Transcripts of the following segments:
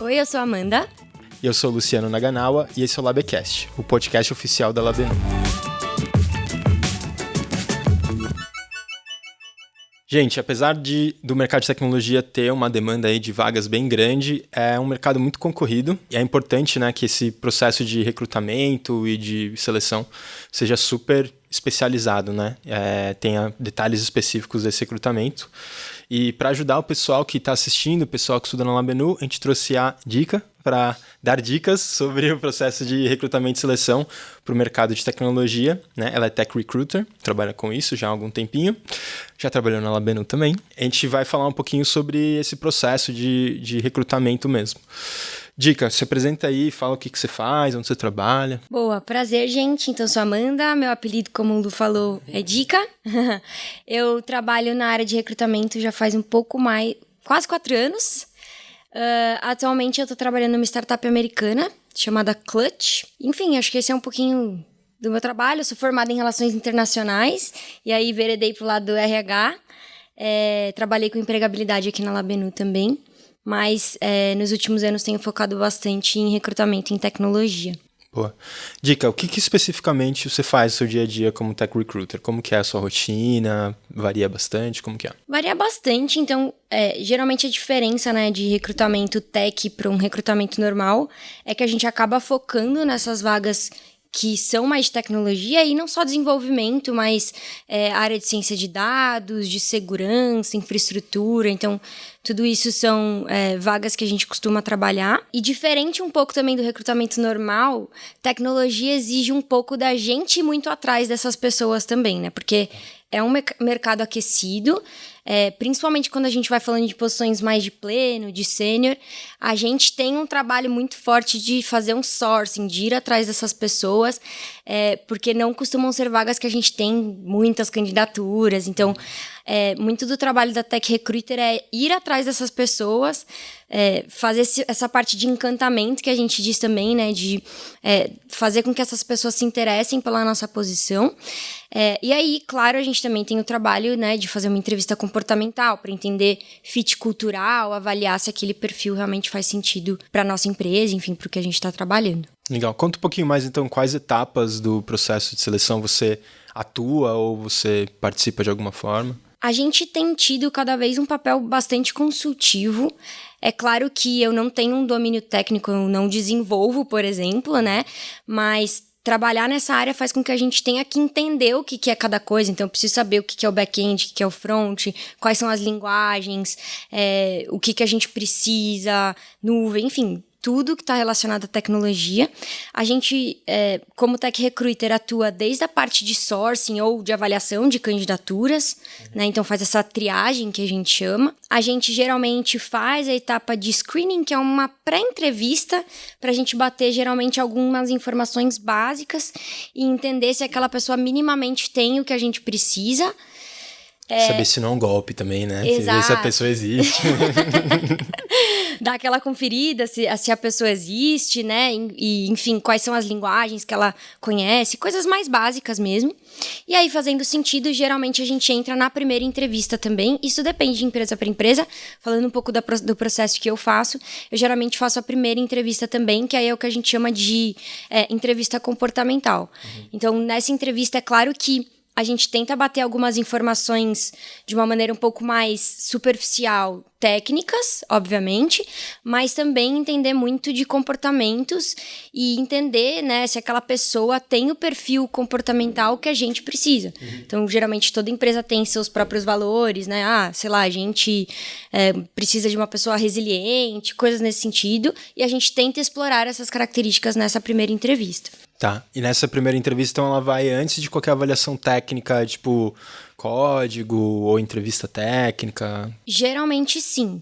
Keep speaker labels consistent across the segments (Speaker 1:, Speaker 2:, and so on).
Speaker 1: Oi, eu sou a Amanda.
Speaker 2: E eu sou o Luciano Naganawa e esse é o Labecast, o podcast oficial da Labenu. Gente, apesar do mercado de tecnologia ter uma demanda aí de vagas bem grande, é um mercado muito concorrido e é importante, né, que esse processo de recrutamento e de seleção seja super especializado, né? Tenha detalhes específicos desse recrutamento. E para ajudar o pessoal que está assistindo, o pessoal que estuda na Labenu, a gente trouxe a Dica para dar dicas sobre o processo de recrutamento e seleção para o mercado de tecnologia, né? Ela é Tech Recruiter, trabalha com isso já há algum tempinho, já trabalhou na Labenu também. A gente vai falar um pouquinho sobre esse processo de recrutamento mesmo. Dica, se apresenta aí, fala o que você faz, onde você trabalha.
Speaker 1: Boa, prazer, gente. Então, sou a Amanda, meu apelido, como o Lu falou, é Dica. Eu trabalho na área de recrutamento já faz um pouco mais, quase 4 anos. Atualmente eu tô trabalhando numa startup americana chamada Clutch. Enfim, acho que esse é um pouquinho do meu trabalho. Eu sou formada em Relações Internacionais e aí veredei pro lado do RH. Trabalhei com empregabilidade aqui na Labenu também. Mas nos últimos anos tenho focado bastante em recrutamento em tecnologia.
Speaker 2: Boa. Dica, o que especificamente você faz no seu dia a dia como Tech Recruiter? Como que é a sua rotina? Varia bastante? Como que é?
Speaker 1: Varia bastante, então geralmente a diferença, né, de recrutamento tech para um recrutamento normal é que a gente acaba focando nessas vagas que são mais de tecnologia e não só desenvolvimento, mas área de ciência de dados, de segurança, infraestrutura. Então, tudo isso são vagas que a gente costuma trabalhar. E diferente um pouco também do recrutamento normal, tecnologia exige um pouco da gente ir muito atrás dessas pessoas também, né? Porque é um mercado aquecido, principalmente quando a gente vai falando de posições mais de pleno, de sênior, a gente tem um trabalho muito forte de fazer um sourcing, de ir atrás dessas pessoas, porque não costumam ser vagas que a gente tem muitas candidaturas. Então, muito do trabalho da Tech Recruiter é ir atrás dessas pessoas, fazer essa parte de encantamento que a gente diz também, né, de fazer com que essas pessoas se interessem pela nossa posição. E aí, claro, a gente também tem o trabalho, né, de fazer uma entrevista comportamental para entender fit cultural, avaliar se aquele perfil realmente faz sentido para nossa empresa, enfim, para o que a gente está trabalhando.
Speaker 2: Legal. Conta um pouquinho mais, então, quais etapas do processo de seleção você atua ou você participa de alguma forma?
Speaker 1: A gente tem tido cada vez um papel bastante consultivo. É claro que eu não tenho um domínio técnico, eu não desenvolvo, por exemplo, né? Mas trabalhar nessa área faz com que a gente tenha que entender o que é cada coisa. Então, eu preciso saber o que é o back-end, o que é o front, quais são as linguagens, o que a gente precisa, nuvem, enfim, tudo que está relacionado à tecnologia. A gente, como Tech Recruiter, atua desde a parte de sourcing ou de avaliação de candidaturas, né? Então faz essa triagem que a gente chama. A gente geralmente faz a etapa de screening, que é uma pré-entrevista, para a gente bater geralmente algumas informações básicas e entender se aquela pessoa minimamente tem o que a gente precisa.
Speaker 2: Saber se não é um golpe também, né?
Speaker 1: Exato.
Speaker 2: Ver se a pessoa existe.
Speaker 1: Dar aquela conferida se a pessoa existe, né? E, enfim, quais são as linguagens que ela conhece, coisas mais básicas mesmo. E aí, fazendo sentido, geralmente a gente entra na primeira entrevista também. Isso depende de empresa para empresa. Falando um pouco do processo que eu faço, eu geralmente faço a primeira entrevista também, que aí é o que a gente chama de entrevista comportamental. Então, nessa entrevista, é claro que a gente tenta bater algumas informações de uma maneira um pouco mais superficial, técnicas, obviamente, mas também entender muito de comportamentos e entender, né, se aquela pessoa tem o perfil comportamental que a gente precisa. Então, geralmente, toda empresa tem seus próprios valores, né? Sei lá, a gente precisa de uma pessoa resiliente, coisas nesse sentido, e a gente tenta explorar essas características nessa primeira entrevista.
Speaker 2: Tá, e nessa primeira entrevista, então, ela vai antes de qualquer avaliação técnica, tipo código ou entrevista técnica?
Speaker 1: Geralmente, sim.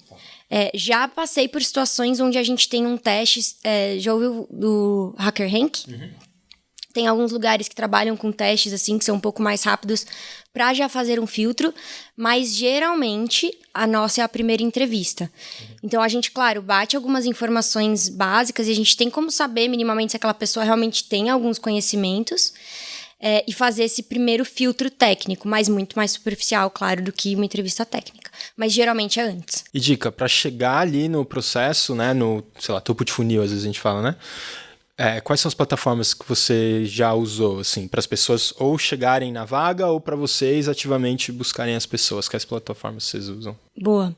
Speaker 1: Já passei por situações onde a gente tem um teste, já ouviu do HackerRank? Tem alguns lugares que trabalham com testes assim, que são um pouco mais rápidos para já fazer um filtro, mas geralmente a nossa é a primeira entrevista. Então a gente, claro, bate algumas informações básicas e a gente tem como saber minimamente se aquela pessoa realmente tem alguns conhecimentos e fazer esse primeiro filtro técnico, mas muito mais superficial, claro, do que uma entrevista técnica. mas geralmente é antes.
Speaker 2: E dica, para chegar ali no processo, né, no, sei lá, topo de funil, às vezes a gente fala, né? Quais são as plataformas que você já usou, assim, para as pessoas ou chegarem na vaga ou para vocês ativamente buscarem as pessoas? Quais plataformas vocês usam?
Speaker 1: Boa.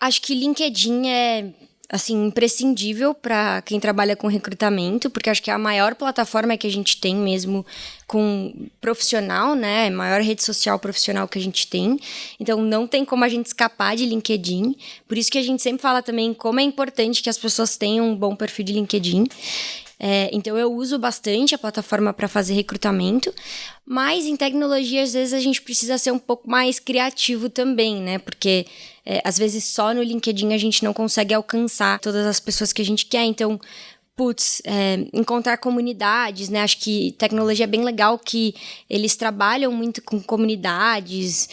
Speaker 1: Acho que LinkedIn é, assim, imprescindível para quem trabalha com recrutamento, porque acho que é a maior plataforma que a gente tem mesmo com profissional, né? A maior rede social profissional que a gente tem. Então, não tem como a gente escapar de LinkedIn. Por isso que a gente sempre fala também como é importante que as pessoas tenham um bom perfil de LinkedIn. Então, eu uso bastante a plataforma para fazer recrutamento, mas em tecnologia, às vezes, a gente precisa ser um pouco mais criativo também, né? Porque, às vezes, só no LinkedIn a gente não consegue alcançar todas as pessoas que a gente quer. Então, encontrar comunidades, né? Acho que tecnologia é bem legal que eles trabalham muito com comunidades,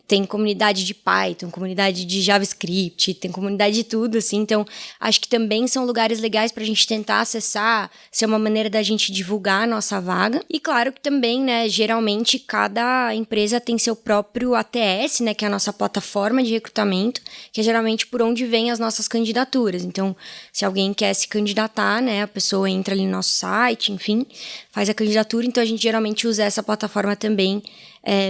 Speaker 1: tem comunidade de Python, comunidade de JavaScript, tem comunidade de tudo, assim. Então, acho que também são lugares legais para a gente tentar acessar, ser uma maneira da gente divulgar a nossa vaga. E claro que também, né, geralmente cada empresa tem seu próprio ATS, né, que é a nossa plataforma de recrutamento, que é geralmente por onde vêm as nossas candidaturas. Então, se alguém quer se candidatar, né? A pessoa entra ali no nosso site, enfim, faz a candidatura. Então, a gente geralmente usa essa plataforma também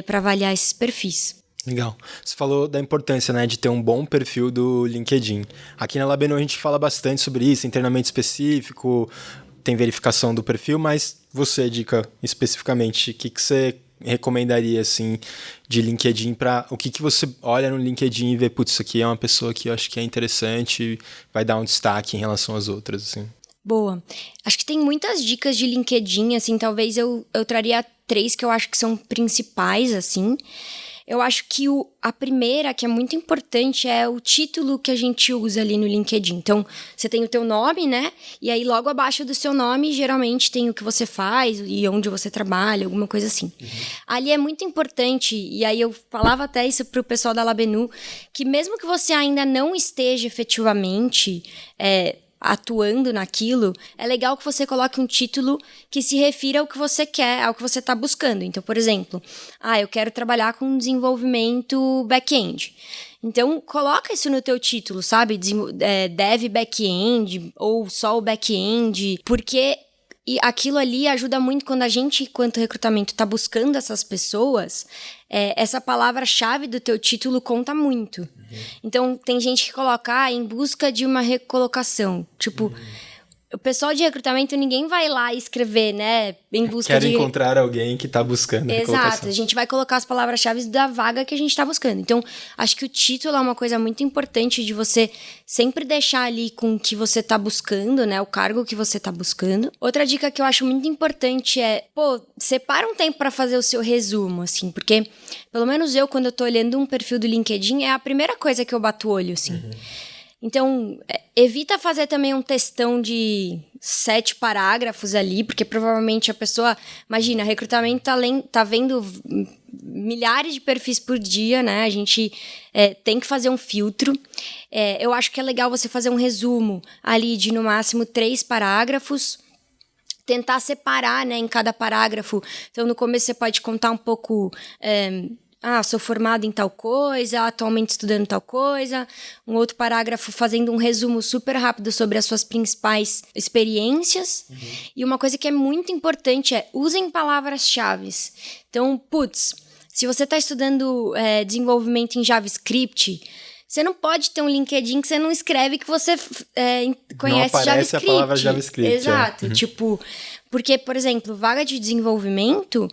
Speaker 1: para avaliar esses perfis.
Speaker 2: Legal. Você falou da importância, né, de ter um bom perfil do LinkedIn. Aqui na Labenu a gente fala bastante sobre isso, tem treinamento específico, tem verificação do perfil, mas você, Dica, especificamente, o que você recomendaria, assim, de LinkedIn para o que você olha no LinkedIn e vê, putz, isso aqui é uma pessoa que eu acho que é interessante, vai dar um destaque em relação às outras, assim?
Speaker 1: Boa. Acho que tem muitas dicas de LinkedIn, assim, talvez eu traria 3 que eu acho que são principais, assim. Eu acho que a primeira, que é muito importante, é o título que a gente usa ali no LinkedIn. Então, você tem o teu nome, né? E aí, logo abaixo do seu nome, geralmente tem o que você faz e onde você trabalha, alguma coisa assim. Uhum. Ali é muito importante, e aí eu falava até isso pro pessoal da Labenu, que mesmo que você ainda não esteja efetivamente atuando naquilo, é legal que você coloque um título que se refira ao que você quer, ao que você está buscando. Então, por exemplo, eu quero trabalhar com desenvolvimento back-end. Então, coloca isso no teu título, sabe? Dev back-end ou só o back-end, porque aquilo ali ajuda muito quando a gente, enquanto recrutamento, está buscando essas pessoas, essa palavra-chave do teu título conta muito. Uhum. Então, tem gente que coloca em busca de uma recolocação. Tipo, o pessoal de recrutamento, ninguém vai lá escrever, né, em busca
Speaker 2: Quero encontrar alguém que está buscando a recolocação.
Speaker 1: Exato, a gente vai colocar as palavras-chave da vaga que a gente está buscando. Então, acho que o título é uma coisa muito importante de você sempre deixar ali com o que você está buscando, né, o cargo que você está buscando. Outra dica que eu acho muito importante é, separa um tempo para fazer o seu resumo, assim, porque, pelo menos eu, quando eu tô olhando um perfil do LinkedIn, é a primeira coisa que eu bato o olho, assim. Uhum. Então, evita fazer também um textão de 7 parágrafos ali, porque provavelmente a pessoa... Imagina, recrutamento tá vendo milhares de perfis por dia, né? A gente tem que fazer um filtro. Eu acho que é legal você fazer um resumo ali de, no máximo, 3 parágrafos. Tentar separar, né, em cada parágrafo. Então, no começo você pode contar um pouco... sou formado em tal coisa, atualmente estudando tal coisa. Um outro parágrafo fazendo um resumo super rápido sobre as suas principais experiências. Uhum. E uma coisa que é muito importante usem palavras-chave. Então, se você está estudando desenvolvimento em JavaScript, você não pode ter um LinkedIn que você não escreve que você conhece
Speaker 2: não aparece
Speaker 1: JavaScript.
Speaker 2: A palavra JavaScript.
Speaker 1: Exato. Uhum. Porque, por exemplo, vaga de desenvolvimento...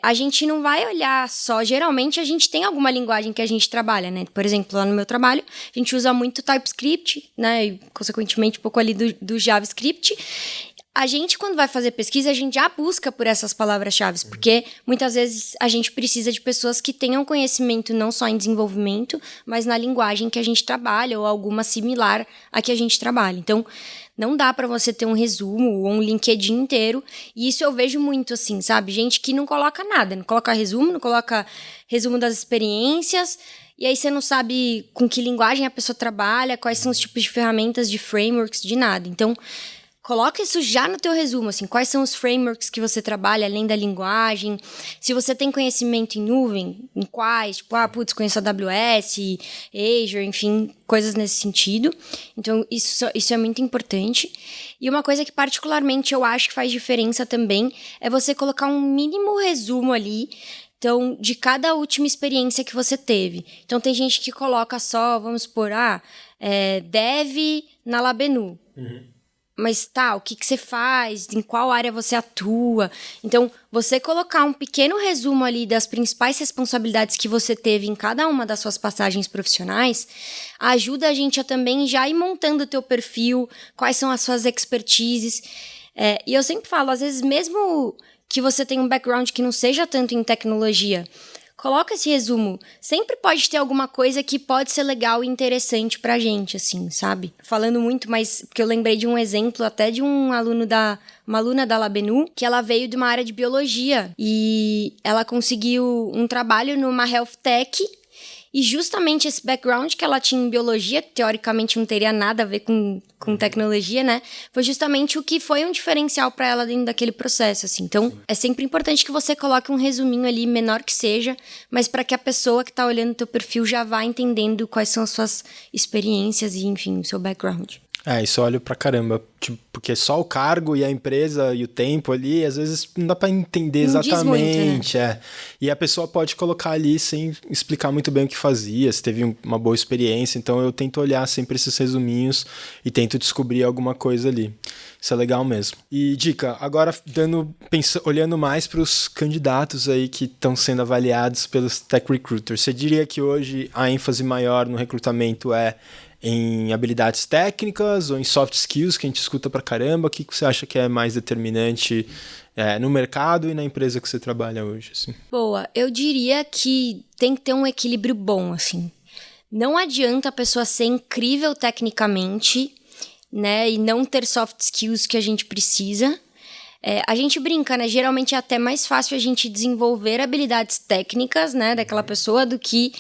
Speaker 1: a gente não vai olhar só... Geralmente, a gente tem alguma linguagem que a gente trabalha, né? Por exemplo, lá no meu trabalho, a gente usa muito TypeScript, né? E, consequentemente, um pouco ali do JavaScript. A gente, quando vai fazer pesquisa, a gente já busca por essas palavras-chave, porque muitas vezes a gente precisa de pessoas que tenham conhecimento não só em desenvolvimento, mas na linguagem que a gente trabalha ou alguma similar à que a gente trabalha. Então, não dá para você ter um resumo ou um LinkedIn inteiro. E isso eu vejo muito, assim, sabe? Gente que não coloca nada. Não coloca resumo, não coloca resumo das experiências. E aí você não sabe com que linguagem a pessoa trabalha, quais são os tipos de ferramentas, de frameworks, de nada. Então, coloca isso já no teu resumo, assim, quais são os frameworks que você trabalha além da linguagem, se você tem conhecimento em nuvem, em quais, tipo, conheço a AWS, Azure, enfim, coisas nesse sentido. Então, isso é muito importante. E uma coisa que particularmente eu acho que faz diferença também é você colocar um mínimo resumo ali, então, de cada última experiência que você teve. Então, tem gente que coloca só, vamos supor, dev na Labenu. Mas o que você faz? Em qual área você atua? Então, você colocar um pequeno resumo ali das principais responsabilidades que você teve em cada uma das suas passagens profissionais ajuda a gente a também já ir montando o teu perfil, quais são as suas expertises. E eu sempre falo, às vezes, mesmo que você tenha um background que não seja tanto em tecnologia, coloca esse resumo. Sempre pode ter alguma coisa que pode ser legal e interessante pra gente, assim, sabe? Falando muito, mas porque eu lembrei de um exemplo até de uma aluna da Labenu, que ela veio de uma área de biologia e ela conseguiu um trabalho numa health tech. E justamente esse background que ela tinha em biologia, que teoricamente não teria nada a ver com tecnologia, né? Foi justamente o que foi um diferencial para ela dentro daquele processo, assim. Então, é sempre importante que você coloque um resuminho ali, menor que seja, mas para que a pessoa que tá olhando o teu perfil já vá entendendo quais são as suas experiências e, enfim, o seu background.
Speaker 2: Isso eu olho pra caramba, tipo, porque só o cargo e a empresa e o tempo ali, às vezes não dá pra entender
Speaker 1: não
Speaker 2: exatamente,
Speaker 1: diz muito, né?
Speaker 2: E a pessoa pode colocar ali sem explicar muito bem o que fazia, se teve uma boa experiência, então eu tento olhar sempre esses resuminhos e tento descobrir alguma coisa ali. Isso é legal mesmo. E dica, agora olhando mais para os candidatos aí que estão sendo avaliados pelos tech recruiters, você diria que hoje a ênfase maior no recrutamento é em habilidades técnicas ou em soft skills, que a gente escuta pra caramba? O que você acha que é mais determinante no mercado e na empresa que você trabalha hoje? Assim?
Speaker 1: Boa, eu diria que tem que ter um equilíbrio bom, assim. Não adianta a pessoa ser incrível tecnicamente, né, e não ter soft skills que a gente precisa. A gente brinca, né? Geralmente é até mais fácil a gente desenvolver habilidades técnicas, né, daquela pessoa do que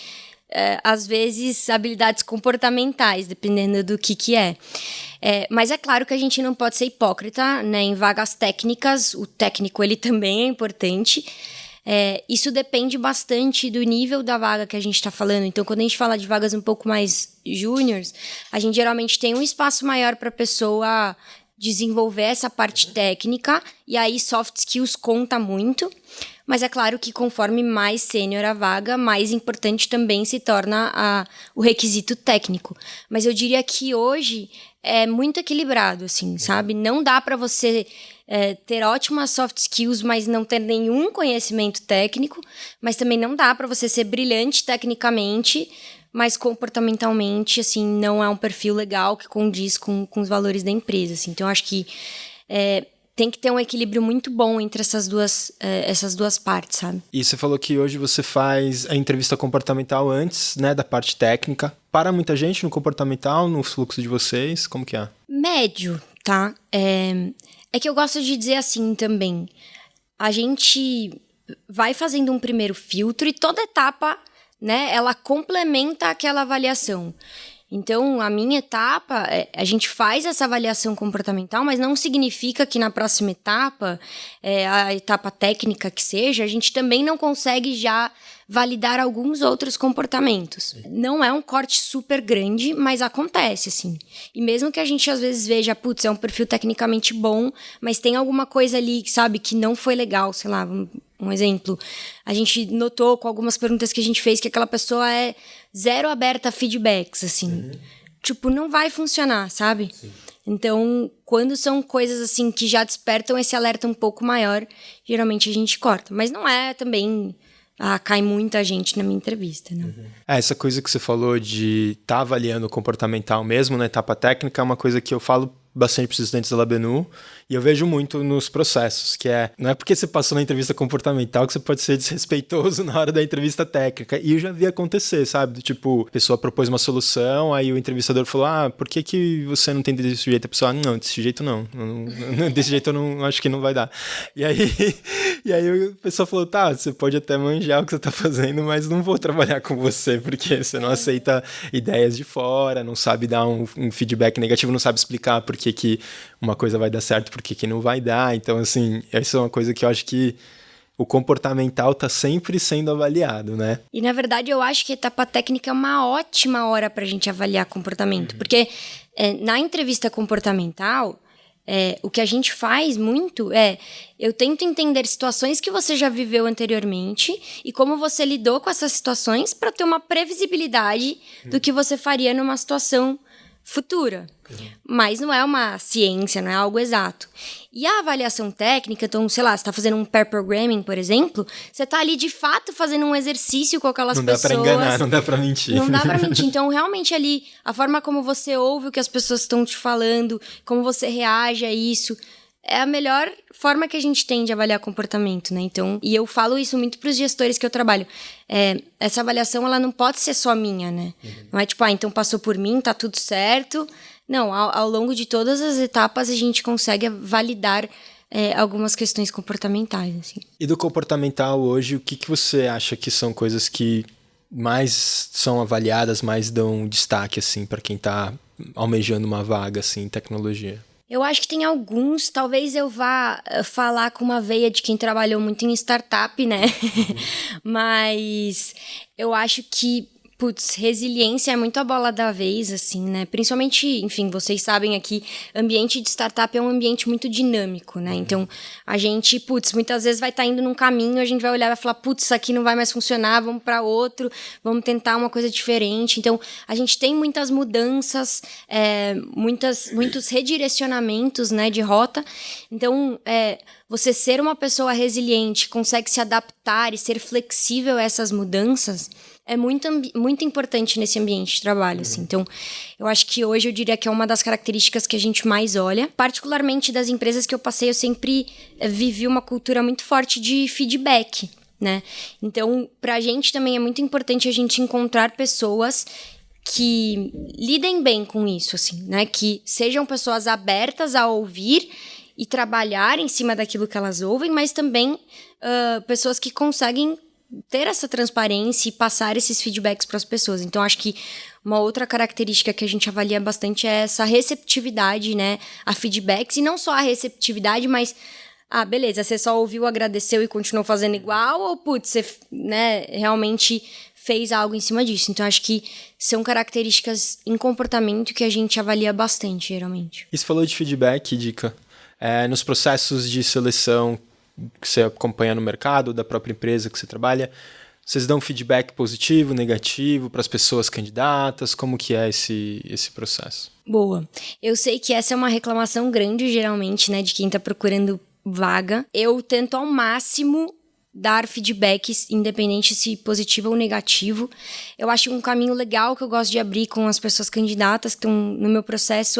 Speaker 1: às vezes, habilidades comportamentais, dependendo do que é. Mas é claro que a gente não pode ser hipócrita, né? Em vagas técnicas, o técnico ele também é importante. Isso depende bastante do nível da vaga que a gente está falando. Então, quando a gente fala de vagas um pouco mais júniors, a gente geralmente tem um espaço maior para a pessoa desenvolver essa parte técnica, e aí soft skills conta muito. Mas é claro que conforme mais sênior a vaga, mais importante também se torna o requisito técnico. Mas eu diria que hoje é muito equilibrado, assim, sabe? Não dá para você ter ótimas soft skills, mas não ter nenhum conhecimento técnico. Mas também não dá para você ser brilhante tecnicamente, mas comportamentalmente, assim, não é um perfil legal que condiz com os valores da empresa, assim. Então, eu acho que tem que ter um equilíbrio muito bom entre essas duas partes, sabe?
Speaker 2: E você falou que hoje você faz a entrevista comportamental antes, né, da parte técnica. Para muita gente no comportamental, no fluxo de vocês, como que é?
Speaker 1: Médio, tá? É que eu gosto de dizer assim também. A gente vai fazendo um primeiro filtro e toda etapa, né, ela complementa aquela avaliação. Então, a minha etapa, a gente faz essa avaliação comportamental, mas não significa que na próxima etapa, a etapa técnica que seja, a gente também não consegue já validar alguns outros comportamentos. Não é um corte super grande, mas acontece, assim. E mesmo que a gente às vezes veja, putz, é um perfil tecnicamente bom, mas tem alguma coisa ali, sabe, que não foi legal, sei lá, um exemplo. A gente notou com algumas perguntas que a gente fez que aquela pessoa é zero aberta a feedbacks, assim. Tipo, não vai funcionar, sabe? Sim. Então, quando são coisas assim que já despertam esse alerta um pouco maior, geralmente a gente corta. Mas não é também... cai muita gente na minha entrevista, né?
Speaker 2: Essa coisa que você falou de estar avaliando o comportamental mesmo na etapa técnica é uma coisa que eu falo bastante para os estudantes da Labenu e eu vejo muito nos processos, que não é porque você passou na entrevista comportamental que você pode ser desrespeitoso na hora da entrevista técnica. E eu já vi acontecer, sabe? Do tipo, a pessoa propôs uma solução, aí o entrevistador falou, por que você não tem desse jeito? A pessoa, não, desse jeito não. Desse jeito eu não acho que não vai dar. E aí a pessoa falou, você pode até manjar o que você tá fazendo, mas não vou trabalhar com você, porque você não aceita ideias de fora, não sabe dar um feedback negativo, não sabe explicar porque que uma coisa vai dar certo, por que não vai dar. Então, assim, essa é uma coisa que eu acho que o comportamental está sempre sendo avaliado, né?
Speaker 1: E, na verdade, eu acho que a etapa técnica é uma ótima hora para a gente avaliar comportamento. Porque na entrevista comportamental, o que a gente faz muito eu tento entender situações que você já viveu anteriormente e como você lidou com essas situações para ter uma previsibilidade do que você faria numa situação futura. Mas não é uma ciência, não é algo exato. E a avaliação técnica, então, sei lá, você está fazendo um pair programming, por exemplo, você está ali de fato fazendo um exercício com aquelas pessoas.
Speaker 2: Não dá para enganar, não dá para mentir.
Speaker 1: Não dá para mentir. Então, realmente ali, a forma como você ouve o que as pessoas estão te falando, como você reage a isso, é a melhor forma que a gente tem de avaliar comportamento, né? Então, e eu falo isso muito para os gestores que eu trabalho. Essa avaliação, ela não pode ser só minha, né? Não é tipo, então passou por mim, tá tudo certo. Não, ao longo de todas as etapas a gente consegue validar algumas questões comportamentais, assim.
Speaker 2: E do comportamental hoje, o que você acha que são coisas que mais são avaliadas, mais dão destaque, assim, para quem tá almejando uma vaga, assim, em tecnologia?
Speaker 1: Eu acho que tem alguns, talvez eu vá falar com uma veia de quem trabalhou muito em startup, né? Mas eu acho que, resiliência é muito a bola da vez, assim, né? Principalmente, enfim, vocês sabem aqui, ambiente de startup é um ambiente muito dinâmico, né? Então, a gente, muitas vezes vai estar indo num caminho, a gente vai olhar e vai falar, isso aqui não vai mais funcionar, vamos para outro, vamos tentar uma coisa diferente. Então, a gente tem muitas mudanças, muitos redirecionamentos, né, de rota. Então, você ser uma pessoa resiliente, consegue se adaptar e ser flexível a essas mudanças, é muito importante nesse ambiente de trabalho, assim. Então, eu acho que hoje eu diria que é uma das características que a gente mais olha. Particularmente das empresas que eu passei, eu sempre vivi uma cultura muito forte de feedback, né? Então, pra gente também é muito importante a gente encontrar pessoas que lidem bem com isso, assim, né? Que sejam pessoas abertas a ouvir e trabalhar em cima daquilo que elas ouvem, mas também pessoas que conseguem ter essa transparência e passar esses feedbacks para as pessoas. Então, acho que uma outra característica que a gente avalia bastante é essa receptividade, né, a feedbacks, e não só a receptividade, mas, beleza, você só ouviu, agradeceu e continuou fazendo igual, ou, você, né, realmente fez algo em cima disso. Então, acho que são características em comportamento que a gente avalia bastante, geralmente.
Speaker 2: E você falou de feedback, Dica. Nos processos de seleção que você acompanha no mercado, da própria empresa que você trabalha, vocês dão feedback positivo, negativo para as pessoas candidatas? Como que é esse processo?
Speaker 1: Boa. Eu sei que essa é uma reclamação grande, geralmente, né, de quem está procurando vaga. Eu tento ao máximo dar feedbacks, independente se positivo ou negativo. Eu acho um caminho legal que eu gosto de abrir com as pessoas candidatas que estão no meu processo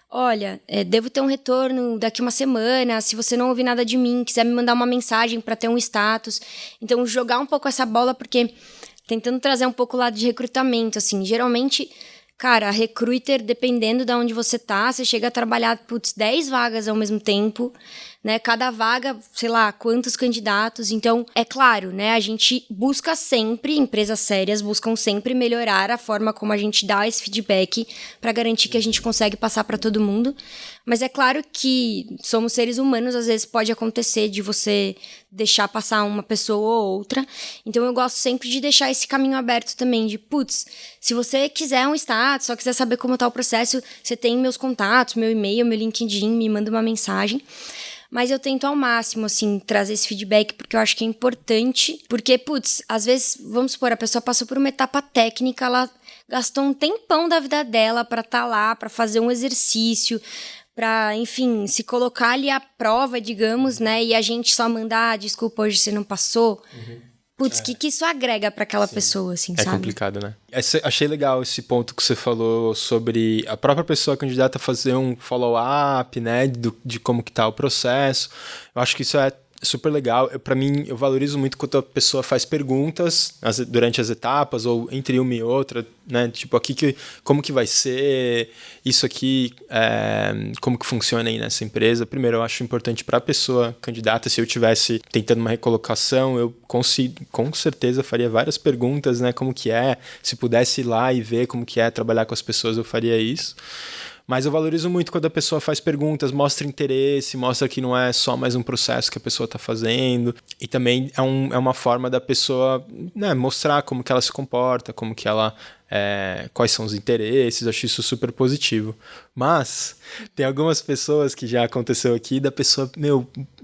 Speaker 1: olha, devo ter um retorno daqui uma semana, se você não ouvir nada de mim, quiser me mandar uma mensagem para ter um status. Então, jogar um pouco essa bola, porque tentando trazer um pouco o lado de recrutamento, assim, geralmente, cara, a recruiter, dependendo de onde você tá, você chega a trabalhar, 10 vagas ao mesmo tempo, né? Cada vaga, sei lá, quantos candidatos. Então, é claro, né? A gente busca sempre, empresas sérias buscam sempre melhorar a forma como a gente dá esse feedback para garantir que a gente consegue passar para todo mundo. Mas é claro que somos seres humanos, às vezes pode acontecer de você deixar passar uma pessoa ou outra. Então, eu gosto sempre de deixar esse caminho aberto também, de, se você quiser um status, só quiser saber como tá o processo, você tem meus contatos, meu e-mail, meu LinkedIn, me manda uma mensagem. Mas eu tento ao máximo, assim, trazer esse feedback, porque eu acho que é importante. Porque, às vezes, vamos supor, a pessoa passou por uma etapa técnica, ela gastou um tempão da vida dela para estar lá, para fazer um exercício, para, enfim, se colocar ali à prova, digamos, né? E a gente só mandar, desculpa, hoje você não passou. Que isso agrega para aquela pessoa, assim, sabe?
Speaker 2: É complicado, né? Achei legal esse ponto que você falou sobre a própria pessoa candidata fazer um follow-up, né? De como que tá o processo. Eu acho que isso é super legal. Para mim, eu valorizo muito quando a pessoa faz perguntas durante as etapas, ou entre uma e outra, né? Tipo, como que vai ser isso aqui, como que funciona aí nessa empresa. Primeiro, eu acho importante para a pessoa candidata. Se eu tivesse tentando uma recolocação, eu com certeza faria várias perguntas, né? Como que é, se pudesse ir lá e ver como que é trabalhar com as pessoas, eu faria isso. Mas eu valorizo muito quando a pessoa faz perguntas, mostra interesse, mostra que não é só mais um processo que a pessoa está fazendo. E também é uma forma da pessoa, né, mostrar como que ela se comporta, como que ela... quais são os interesses, eu acho isso super positivo. Mas tem algumas pessoas que já aconteceu aqui, da pessoa,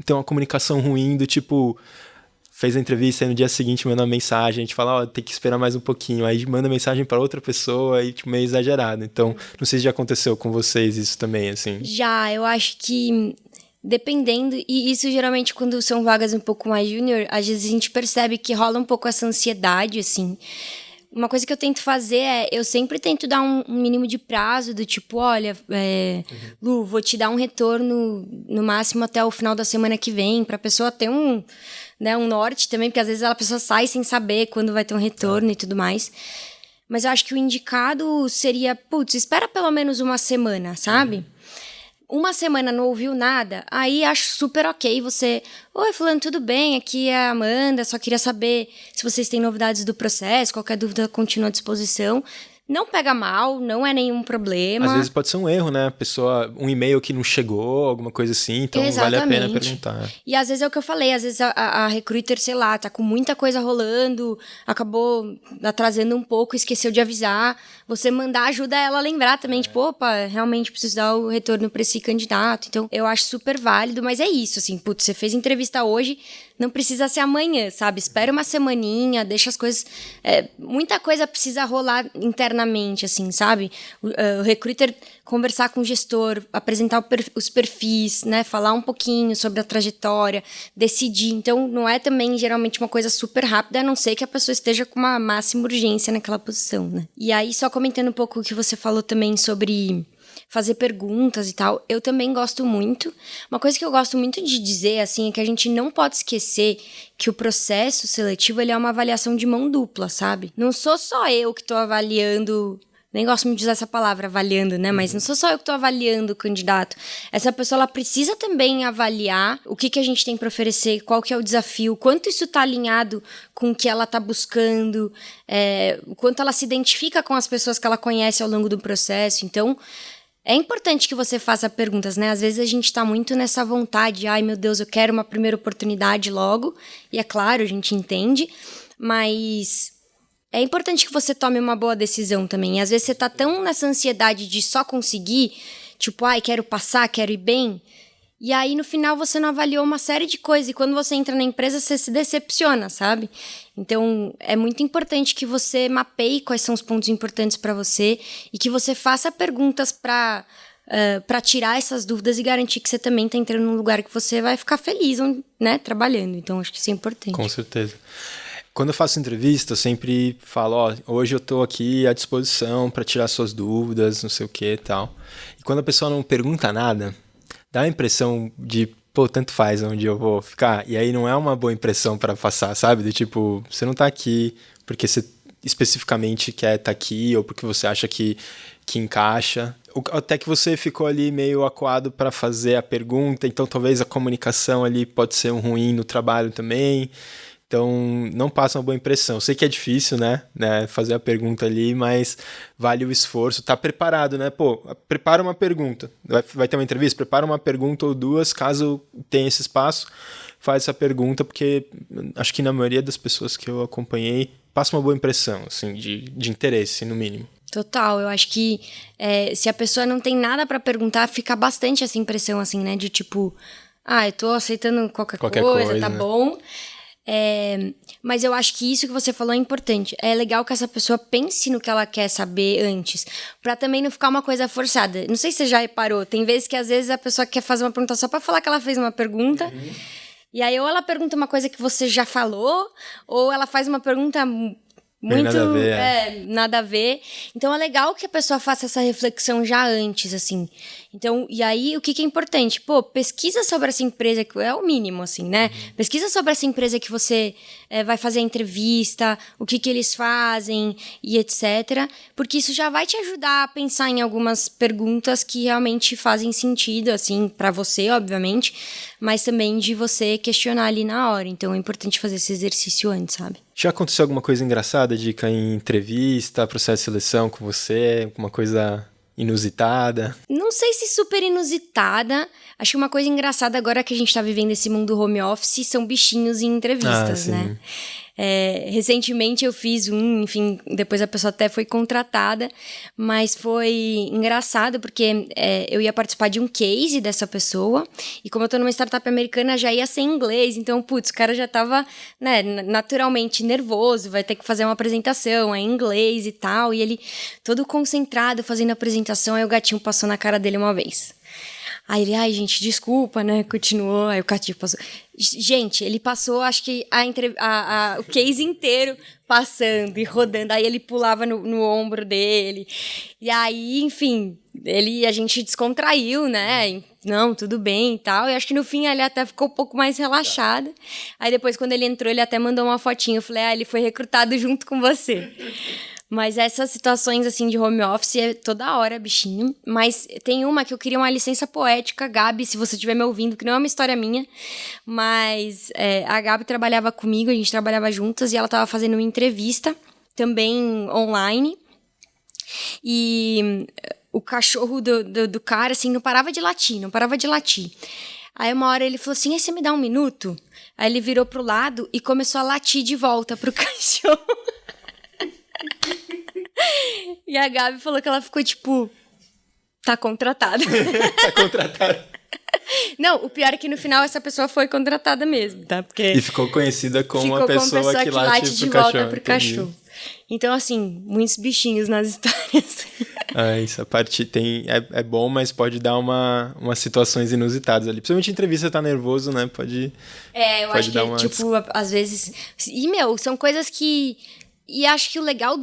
Speaker 2: tem uma comunicação ruim do tipo... Fez a entrevista e no dia seguinte manda uma mensagem, a gente fala, tem que esperar mais um pouquinho. Aí manda mensagem para outra pessoa e tipo, meio exagerado. Então, não sei se já aconteceu com vocês isso também, assim.
Speaker 1: Já, eu acho que dependendo, e isso geralmente quando são vagas um pouco mais júnior, às vezes a gente percebe que rola um pouco essa ansiedade, assim. Uma coisa que eu tento fazer eu sempre tento dar um mínimo de prazo, do tipo, olha, Lu, vou te dar um retorno no máximo até o final da semana que vem, pra pessoa ter um norte também, porque às vezes a pessoa sai sem saber quando vai ter um retorno e tudo mais. Mas eu acho que o indicado seria, espera pelo menos uma semana, sabe? Uma semana não ouviu nada, aí acho super ok você... Oi, fulano, tudo bem? Aqui é a Amanda, só queria saber se vocês têm novidades do processo, qualquer dúvida continua à disposição. Não pega mal, não é nenhum problema.
Speaker 2: Às vezes pode ser um erro, né? A pessoa, um e-mail que não chegou, alguma coisa assim, então
Speaker 1: Exatamente.
Speaker 2: Vale a pena perguntar.
Speaker 1: E às vezes é o que eu falei, às vezes a recruiter, sei lá, tá com muita coisa rolando, acabou atrasando um pouco, esqueceu de avisar. Você mandar ajuda ela a lembrar também, tipo, opa, realmente preciso dar o retorno pra esse candidato. Então, eu acho super válido, mas é isso, assim, você fez entrevista hoje, não precisa ser amanhã, sabe? Espera uma semaninha, deixa as coisas... muita coisa precisa rolar internamente, assim, sabe? O recruiter conversar com o gestor, apresentar os perfis, né? Falar um pouquinho sobre a trajetória, decidir. Então, não é também, geralmente, uma coisa super rápida, a não ser que a pessoa esteja com uma máxima urgência naquela posição, né? E aí, só comentando um pouco o que você falou também sobre... fazer perguntas e tal, eu também gosto muito. Uma coisa que eu gosto muito de dizer, assim, é que a gente não pode esquecer que o processo seletivo, ele é uma avaliação de mão dupla, sabe? Não sou só eu que tô avaliando... Nem gosto muito de usar essa palavra, avaliando, né? Mas não sou só eu que tô avaliando o candidato. Essa pessoa, ela precisa também avaliar o que a gente tem para oferecer, qual que é o desafio, quanto isso tá alinhado com o que ela tá buscando, o quanto ela se identifica com as pessoas que ela conhece ao longo do processo. Então... é importante que você faça perguntas, né? Às vezes a gente tá muito nessa vontade, ai meu Deus, eu quero uma primeira oportunidade logo. E é claro, a gente entende, mas é importante que você tome uma boa decisão também. E às vezes você tá tão nessa ansiedade de só conseguir, tipo, ai, quero passar, quero ir bem. E aí, no final, você não avaliou uma série de coisas. E quando você entra na empresa, você se decepciona, sabe? Então, é muito importante que você mapeie quais são os pontos importantes para você e que você faça perguntas para tirar essas dúvidas e garantir que você também está entrando num lugar que você vai ficar feliz, né, trabalhando. Então, acho que isso é importante.
Speaker 2: Com certeza. Quando eu faço entrevista, eu sempre falo, hoje eu estou aqui à disposição para tirar suas dúvidas, não sei o que e tal. E quando a pessoa não pergunta nada... dá a impressão de, tanto faz onde eu vou ficar. E aí não é uma boa impressão para passar, sabe? Do tipo, você não tá aqui porque você especificamente quer estar aqui ou porque você acha que encaixa. Até que você ficou ali meio acuado para fazer a pergunta, então talvez a comunicação ali pode ser ruim no trabalho também. Então, não passa uma boa impressão. Eu sei que é difícil, né, fazer a pergunta ali, mas vale o esforço. Tá preparado, né? Prepara uma pergunta. Vai ter uma entrevista? Prepara uma pergunta ou duas, caso tenha esse espaço, faz essa pergunta, porque acho que na maioria das pessoas que eu acompanhei, passa uma boa impressão, assim, de interesse, no mínimo.
Speaker 1: Total, eu acho que se a pessoa não tem nada pra perguntar, fica bastante essa impressão, assim, né, de tipo, eu tô aceitando qualquer coisa, tá, né? Bom. Mas eu acho que isso que você falou é importante. É legal que essa pessoa pense no que ela quer saber antes, pra também não ficar uma coisa forçada. Não sei se você já reparou, tem vezes que às vezes a pessoa quer fazer uma pergunta só pra falar que ela fez uma pergunta, e aí ou ela pergunta uma coisa que você já falou, ou ela faz uma pergunta muito
Speaker 2: nada a ver,
Speaker 1: nada a ver. Então é legal que a pessoa faça essa reflexão já antes, assim. Então, e aí o que é importante? Pesquisa sobre essa empresa, que é o mínimo, assim, né? Pesquisa sobre essa empresa que você vai fazer a entrevista, o que eles fazem e etc. Porque isso já vai te ajudar a pensar em algumas perguntas que realmente fazem sentido, assim, pra você, obviamente, mas também de você questionar ali na hora. Então é importante fazer esse exercício antes, sabe?
Speaker 2: Já aconteceu alguma coisa engraçada, Dica, em entrevista, processo de seleção com você? Alguma coisa inusitada?
Speaker 1: Não sei se super inusitada. Acho que uma coisa engraçada agora que a gente tá vivendo esse mundo home office são bichinhos em entrevistas, né? Recentemente eu fiz enfim, depois a pessoa até foi contratada, mas foi engraçado porque eu ia participar de um case dessa pessoa, e como eu tô numa startup americana, já ia ser em inglês, então, putz, o cara já tava, né, naturalmente nervoso, vai ter que fazer uma apresentação, em inglês e tal, e ele todo concentrado fazendo a apresentação, aí o gatinho passou na cara dele uma vez. Aí ele, ai, gente, desculpa, né? Continuou, aí o gatinho passou. Gente, ele passou, acho que o case inteiro passando e rodando. Aí ele pulava no ombro dele. E aí, enfim, a gente descontraiu, né? Não, tudo bem e tal. E acho que no fim ele até ficou um pouco mais relaxado. Aí depois, quando ele entrou, ele até mandou uma fotinha. Eu falei, ele foi recrutado junto com você. Mas essas situações, assim, de home office é toda hora, bichinho. Mas tem uma que eu queria uma licença poética, Gabi, se você estiver me ouvindo, que não é uma história minha. Mas a Gabi trabalhava comigo, a gente trabalhava juntas, e ela estava fazendo uma entrevista, também online. E o cachorro do cara, assim, não parava de latir. Aí uma hora ele falou assim, você me dá um minuto? Aí ele virou pro lado e começou a latir de volta pro cachorro. E a Gabi falou que ela ficou tipo, tá contratada.
Speaker 2: Tá contratada.
Speaker 1: Não, o pior é que no final essa pessoa foi contratada mesmo, tá? Porque
Speaker 2: e ficou conhecida como uma pessoa que late
Speaker 1: de
Speaker 2: pro
Speaker 1: volta pro
Speaker 2: cachorro.
Speaker 1: cachorro. Então, assim, muitos bichinhos nas histórias.
Speaker 2: Essa parte é bom, mas pode dar umas situações inusitadas ali. Principalmente em entrevista, tá nervoso, né?
Speaker 1: Eu acho que, tipo, às vezes... E, são coisas que... E acho que o legal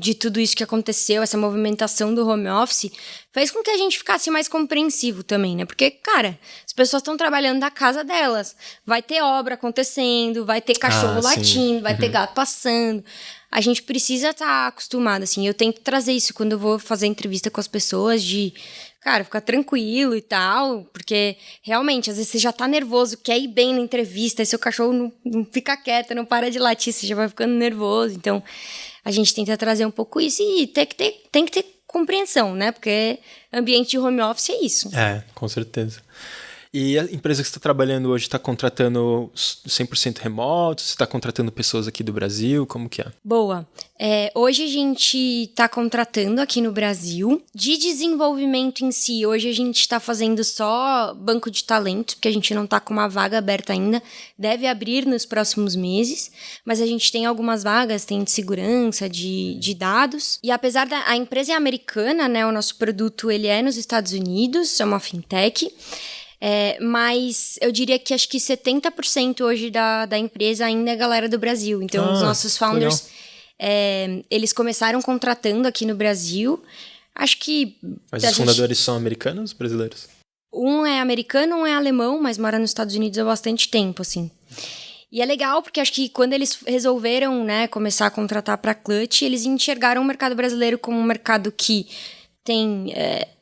Speaker 1: de tudo isso que aconteceu, essa movimentação do home office, fez com que a gente ficasse mais compreensivo também, né? Porque, cara, as pessoas estão trabalhando da casa delas. Vai ter obra acontecendo, vai ter cachorro latindo, vai ter gato passando. A gente precisa estar acostumado, assim. Eu tento trazer isso quando eu vou fazer entrevista com as pessoas, de... Cara, ficar tranquilo e tal, porque realmente, às vezes você já tá nervoso, quer ir bem na entrevista, e seu cachorro não fica quieto, não para de latir, você já vai ficando nervoso. Então, a gente tenta trazer um pouco isso e tem que ter compreensão, né? Porque ambiente de home office é isso.
Speaker 2: Com certeza. E a empresa que você está trabalhando hoje está contratando 100% remoto? Você está contratando pessoas aqui do Brasil? Como que é?
Speaker 1: Boa. Hoje a gente está contratando aqui no Brasil. De desenvolvimento em si, hoje a gente está fazendo só banco de talento, porque a gente não está com uma vaga aberta ainda. Deve abrir nos próximos meses, mas a gente tem algumas vagas, tem de segurança, de dados. E apesar a empresa é americana, né? O nosso produto ele é nos Estados Unidos, é uma fintech. Mas eu diria que acho que 70% hoje da empresa ainda é galera do Brasil. Então, os nossos founders, eles começaram contratando aqui no Brasil. Acho que...
Speaker 2: Mas os fundadores são americanos ou brasileiros?
Speaker 1: Um é americano, um é alemão, mas mora nos Estados Unidos há bastante tempo, assim. E é legal porque acho que quando eles resolveram, né, começar a contratar para a Clutch, eles enxergaram o mercado brasileiro como um mercado que tem...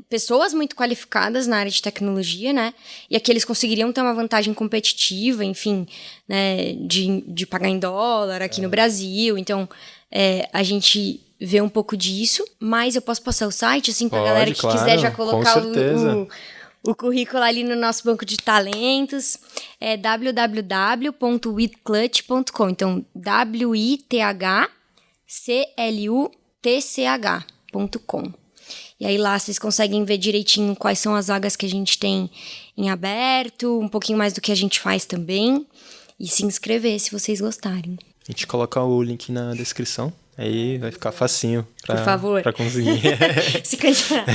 Speaker 1: pessoas muito qualificadas na área de tecnologia, né? E aqui eles conseguiriam ter uma vantagem competitiva, enfim, né? De pagar em dólar aqui no Brasil. Então, a gente vê um pouco disso. Mas eu posso passar o site, assim, pra galera que quiser já colocar o currículo ali no nosso banco de talentos. É www.withclutch.com. Então, withclutch.com. E aí lá vocês conseguem ver direitinho quais são as vagas que a gente tem em aberto, um pouquinho mais do que a gente faz também. E se inscrever se vocês gostarem.
Speaker 2: A gente coloca o link na descrição, aí vai ficar facinho
Speaker 1: por favor,
Speaker 2: pra conseguir.
Speaker 1: Se candidatar.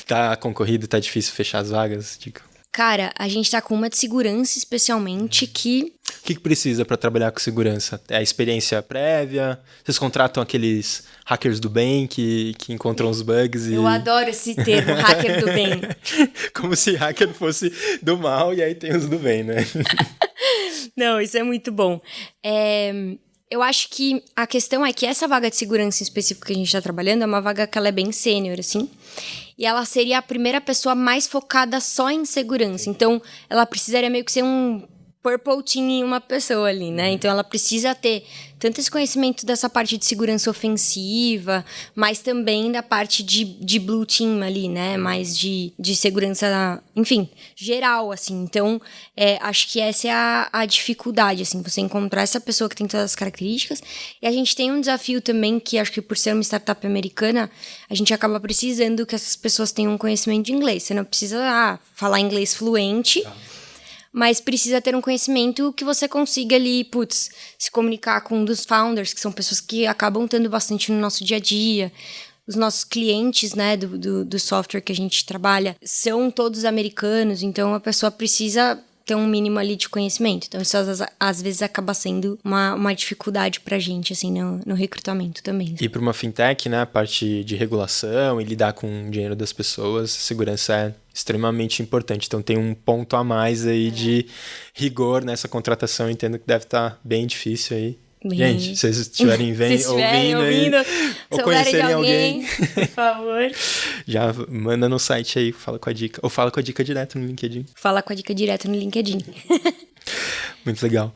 Speaker 2: Tá concorrido, tá difícil fechar as vagas, dica.
Speaker 1: Cara, a gente tá com uma de segurança especialmente que...
Speaker 2: O que precisa para trabalhar com segurança? É a experiência prévia? Vocês contratam aqueles hackers do bem que encontram os bugs e...
Speaker 1: Eu adoro esse termo, hacker do bem.
Speaker 2: Como se hacker fosse do mal e aí tem os do bem, né?
Speaker 1: Não, isso é muito bom. Eu acho que a questão é que essa vaga de segurança em específico que a gente está trabalhando é uma vaga que ela é bem sênior, assim. E ela seria a primeira pessoa mais focada só em segurança. Então, ela precisaria meio que ser um purple team em uma pessoa ali, né? Então, ela precisa ter tanto esse conhecimento dessa parte de segurança ofensiva, mas também da parte de blue team ali, né? Mais de segurança, enfim, geral, assim. Então, acho que essa é a dificuldade, assim, você encontrar essa pessoa que tem todas as características. E a gente tem um desafio também, que acho que por ser uma startup americana, a gente acaba precisando que essas pessoas tenham um conhecimento de inglês. Você não precisa falar inglês fluente, mas precisa ter um conhecimento que você consiga ali, se comunicar com um dos founders, que são pessoas que acabam estando bastante no nosso dia a dia. Os nossos clientes, né, do software que a gente trabalha, são todos americanos, então a pessoa precisa ter um mínimo ali de conhecimento. Então, isso às vezes acaba sendo uma dificuldade pra gente, assim, no recrutamento também.
Speaker 2: E para uma fintech, né, a parte de regulação e lidar com o dinheiro das pessoas, segurança é extremamente importante. Então, tem um ponto a mais aí de rigor nessa contratação. Eu entendo que deve estar bem difícil aí. Gente, se vocês estiverem ouvindo aí, ou conhecerem alguém,
Speaker 1: por favor,
Speaker 2: já manda no site aí, fala com a dica. Ou fala com a dica direto no LinkedIn.
Speaker 1: Fala com a dica direto no LinkedIn.
Speaker 2: Muito legal.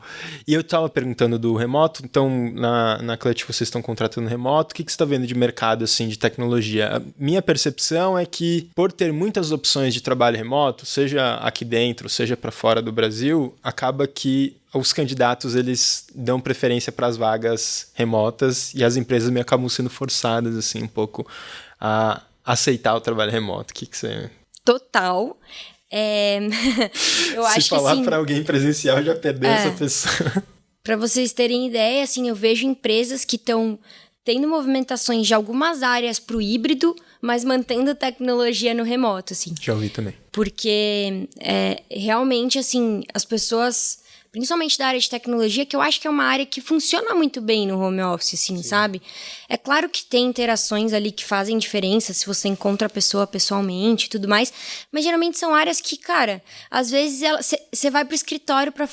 Speaker 2: E eu estava perguntando do remoto, então na Clutch vocês estão contratando remoto, o que você está vendo de mercado assim, de tecnologia? A minha percepção é que por ter muitas opções de trabalho remoto, seja aqui dentro, seja para fora do Brasil, acaba que os candidatos eles dão preferência para as vagas remotas e as empresas meio acabam sendo forçadas assim, um pouco a aceitar o trabalho remoto. O que você...
Speaker 1: Total. Eu acho
Speaker 2: Se falar
Speaker 1: assim,
Speaker 2: para alguém presencial, já perdeu essa pessoa.
Speaker 1: Para vocês terem ideia, assim, eu vejo empresas que estão tendo movimentações de algumas áreas para o híbrido, mas mantendo tecnologia no remoto, assim.
Speaker 2: Já ouvi também.
Speaker 1: Porque realmente, assim, as pessoas, principalmente da área de tecnologia, que eu acho que é uma área que funciona muito bem no home office, assim, sabe? É claro que tem interações ali que fazem diferença se você encontra a pessoa pessoalmente e tudo mais, mas geralmente são áreas que, cara, às vezes você vai pro escritório pra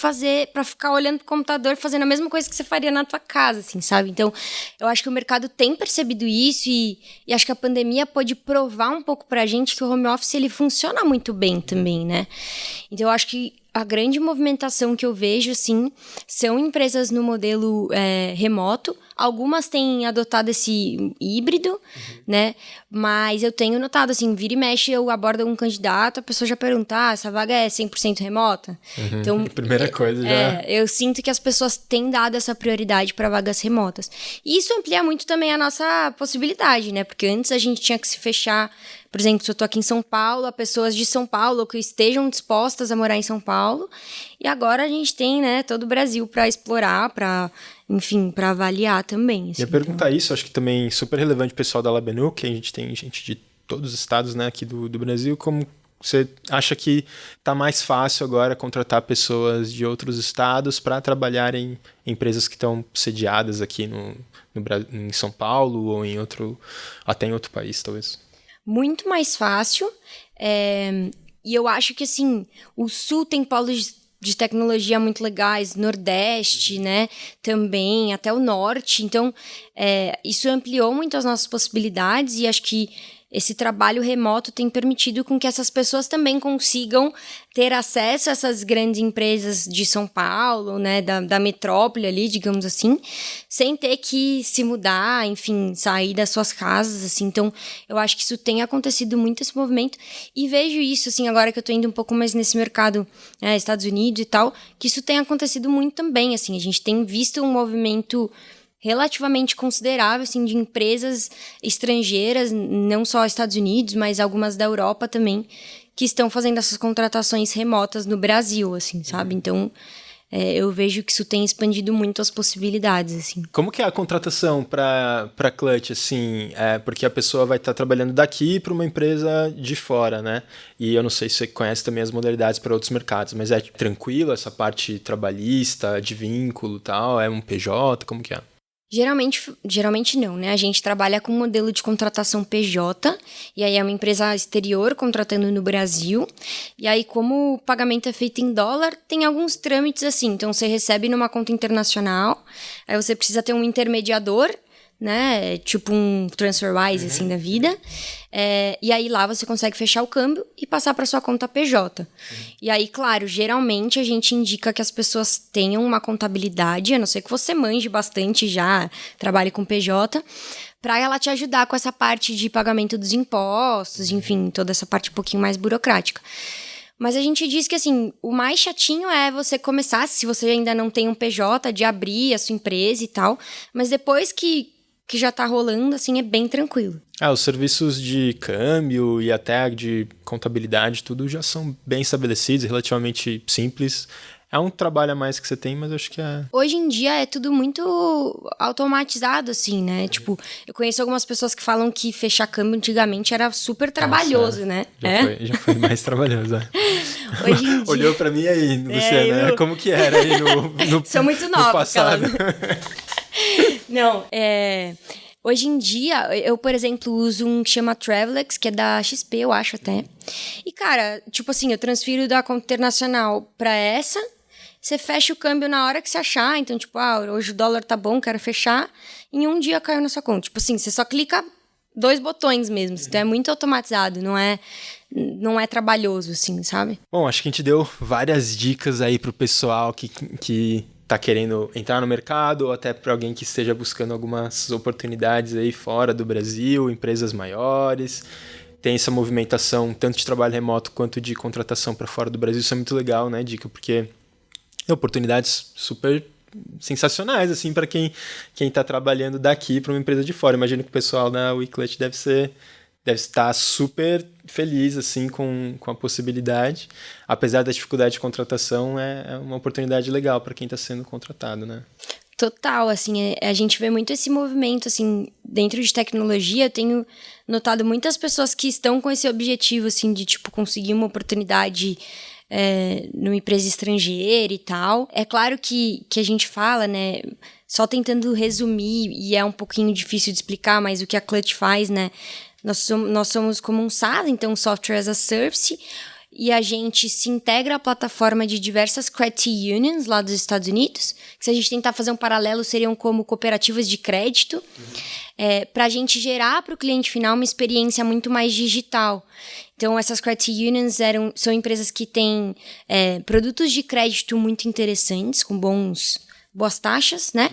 Speaker 1: ficar olhando pro computador, fazendo a mesma coisa que você faria na tua casa, assim, sabe? Então, eu acho que o mercado tem percebido isso e acho que a pandemia pode provar um pouco pra gente que o home office, ele funciona muito bem também, né? Então, eu acho que a grande movimentação que eu vejo, assim, são empresas no modelo remoto. Algumas têm adotado esse híbrido, né? Mas eu tenho notado, assim, vira e mexe, eu abordo um candidato, a pessoa já pergunta, essa vaga é 100% remota? Então,
Speaker 2: primeira coisa já...
Speaker 1: eu sinto que as pessoas têm dado essa prioridade para vagas remotas. E isso amplia muito também a nossa possibilidade, né? Porque antes a gente tinha que se fechar... Por exemplo, se eu tô aqui em São Paulo, há pessoas de São Paulo que estejam dispostas a morar em São Paulo. E agora a gente tem, né, todo o Brasil para explorar, para avaliar também. Assim,
Speaker 2: ia perguntar isso, acho que também super relevante o pessoal da Labenu, que a gente tem gente de todos os estados, né, aqui do Brasil. Como você acha que tá mais fácil agora contratar pessoas de outros estados para trabalhar em empresas que estão sediadas aqui em São Paulo ou até em outro país, talvez?
Speaker 1: Muito mais fácil, e eu acho que, assim, o Sul tem polos de tecnologia muito legais, Nordeste, né, também, até o Norte, então, isso ampliou muito as nossas possibilidades e acho que esse trabalho remoto tem permitido com que essas pessoas também consigam ter acesso a essas grandes empresas de São Paulo, né, da metrópole ali, digamos assim, sem ter que se mudar, enfim, sair das suas casas, assim. Então, eu acho que isso tem acontecido muito, esse movimento, e vejo isso, assim, agora que eu tô indo um pouco mais nesse mercado, né, Estados Unidos e tal, que isso tem acontecido muito também, assim, a gente tem visto um movimento relativamente considerável, assim, de empresas estrangeiras, não só Estados Unidos, mas algumas da Europa também, que estão fazendo essas contratações remotas no Brasil, assim, sabe? Então, eu vejo que isso tem expandido muito as possibilidades, assim.
Speaker 2: Como que é a contratação para Clutch, assim? Porque a pessoa vai estar trabalhando daqui para uma empresa de fora, né? E eu não sei se você conhece também as modalidades para outros mercados, mas é tranquilo essa parte trabalhista, de vínculo e tal? É um PJ? Como que é?
Speaker 1: Geralmente não, né? A gente trabalha com um modelo de contratação PJ, e aí é uma empresa exterior contratando no Brasil, e aí como o pagamento é feito em dólar, tem alguns trâmites assim, então você recebe numa conta internacional, aí você precisa ter um intermediador, né? Tipo um TransferWise, assim, da vida. E aí lá você consegue fechar o câmbio e passar para sua conta PJ. E aí, claro, geralmente a gente indica que as pessoas tenham uma contabilidade, a não ser que você manje bastante já, trabalhe com PJ, para ela te ajudar com essa parte de pagamento dos impostos, enfim, toda essa parte um pouquinho mais burocrática. Mas a gente diz que, assim, o mais chatinho é você começar, se você ainda não tem um PJ, de abrir a sua empresa e tal, mas depois que já tá rolando, assim, é bem tranquilo.
Speaker 2: Os serviços de câmbio e até de contabilidade, tudo já são bem estabelecidos, relativamente simples. É um trabalho a mais que você tem, mas eu acho que é...
Speaker 1: Hoje em dia é tudo muito automatizado, assim, né? Tipo, eu conheço algumas pessoas que falam que fechar câmbio antigamente era super trabalhoso, né?
Speaker 2: Já foi mais trabalhoso,
Speaker 1: Hoje em dia...
Speaker 2: Olhou pra mim aí, Luciana, como que era aí no
Speaker 1: Sou muito nova,
Speaker 2: no passado?
Speaker 1: Não, hoje em dia, eu, por exemplo, uso um que chama Travelex, que é da XP, eu acho até. E, cara, tipo assim, eu transfiro da conta internacional pra essa, você fecha o câmbio na hora que você achar. Então, tipo, hoje o dólar tá bom, quero fechar. Em um dia caiu na sua conta. Tipo assim, você só clica 2 botões mesmo. Então, é muito automatizado, não é trabalhoso, assim, sabe?
Speaker 2: Bom, acho que a gente deu várias dicas aí pro pessoal que tá querendo entrar no mercado, ou até para alguém que esteja buscando algumas oportunidades aí fora do Brasil, empresas maiores. Tem essa movimentação tanto de trabalho remoto quanto de contratação para fora do Brasil. Isso é muito legal, né, Dica? Porque é oportunidades super sensacionais, assim, para quem tá trabalhando daqui para uma empresa de fora. Imagino que o pessoal da Weeklet deve estar super feliz, assim, com a possibilidade. Apesar da dificuldade de contratação, é uma oportunidade legal para quem está sendo contratado, né?
Speaker 1: Total, assim, a gente vê muito esse movimento, assim, dentro de tecnologia. Eu tenho notado muitas pessoas que estão com esse objetivo, assim, de, tipo, conseguir uma oportunidade numa empresa estrangeira e tal. É claro que a gente fala, né, só tentando resumir, e é um pouquinho difícil de explicar, mas o que a Clutch faz, né, nós somos como um SaaS, então Software as a Service, e a gente se integra à plataforma de diversas credit unions lá dos Estados Unidos, que se a gente tentar fazer um paralelo, seriam como cooperativas de crédito, para a gente gerar para o cliente final uma experiência muito mais digital. Então, essas credit unions são empresas que têm produtos de crédito muito interessantes, com boas taxas, né?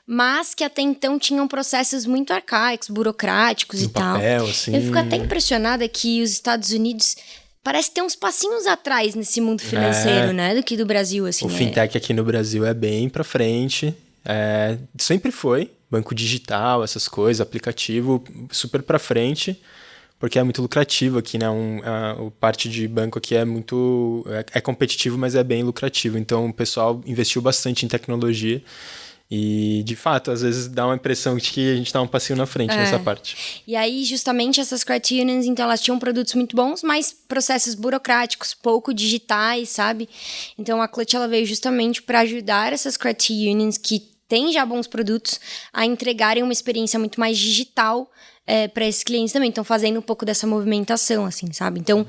Speaker 1: Mas que até então tinham processos muito arcaicos, burocráticos e tal.
Speaker 2: Assim...
Speaker 1: Eu fico até impressionada que os Estados Unidos parece ter uns passinhos atrás nesse mundo financeiro, né? Do que do Brasil, assim.
Speaker 2: O fintech aqui no Brasil é bem pra frente. Sempre foi. Banco digital, essas coisas, aplicativo, super pra frente. Porque é muito lucrativo aqui, né? A parte de banco aqui é muito... É competitivo, mas é bem lucrativo. Então, o pessoal investiu bastante em tecnologia. E, de fato, às vezes dá uma impressão de que a gente tá um passinho na frente nessa parte.
Speaker 1: E aí, justamente, essas credit unions, então, elas tinham produtos muito bons, mas processos burocráticos, pouco digitais, sabe? Então, a Clutch, ela veio justamente para ajudar essas credit unions que têm já bons produtos a entregarem uma experiência muito mais digital para esses clientes também. Então, fazendo um pouco dessa movimentação, assim, sabe? Então,